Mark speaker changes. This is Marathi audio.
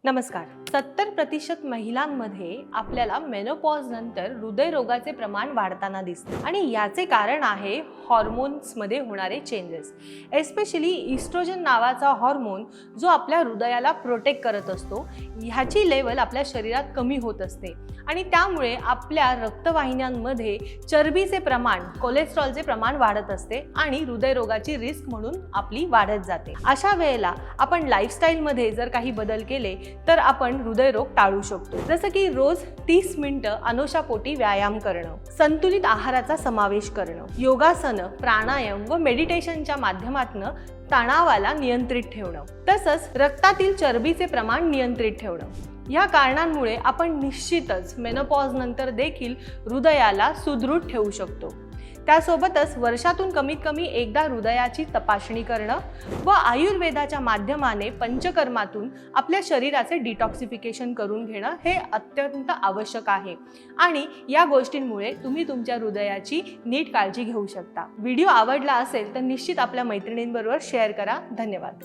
Speaker 1: नमस्कार. 70% महिलांमध्ये आपल्याला मेनोपॉज नंतर हृदयरोगाचे प्रमाण वाढताना दिसते आणि याचे कारण आहे हॉर्मोन्समध्ये होणारे चेंजेस. एस्पेशली इस्ट्रोजन नावाचा हॉर्मोन जो आपल्या हृदयाला प्रोटेक्ट करत असतो, ह्याची लेवल आपल्या शरीरात कमी होत असते आणि त्यामुळे आपल्या रक्तवाहिन्यांमध्ये चरबीचे प्रमाण, कोलेस्ट्रॉलचे प्रमाण वाढत असते आणि हृदयरोगाची रिस्क म्हणून आपली वाढत जाते. अशा वेळेला आपण लाईफस्टाईलमध्ये जर काही बदल केले तर आपण हृदयरोग टाळू शकतो. जसं की रोज 30 मिनिटं अनुशापोटी व्यायाम करणं, संतुलित आहाराचा समावेश करणं, योगासन, प्राणायाम व मेडिटेशनच्या माध्यमातून तणावाला नियंत्रित ठेवणं, तसंच रक्तातील चरबीचे प्रमाण नियंत्रित ठेवणं. या कारणांमुळे आपण निश्चितच मेनोपॉज नंतर देखील हृदयाला सुदृढ ठेवू शकतो. त्यासोबतच वर्षातून कमीत कमी एकदा हृदयाची तपासणी करणं व आयुर्वेदाच्या माध्यमाने पंचकर्मातून आपल्या शरीराचे डिटॉक्सिफिकेशन करून घेणं हे अत्यंत आवश्यक आहे आणि या गोष्टींमुळे तुम्ही तुमच्या हृदयाची नीट काळजी घेऊ शकता. व्हिडिओ आवडला असेल तर निश्चित आपल्या मैत्रिणींबरोबर शेअर करा. धन्यवाद.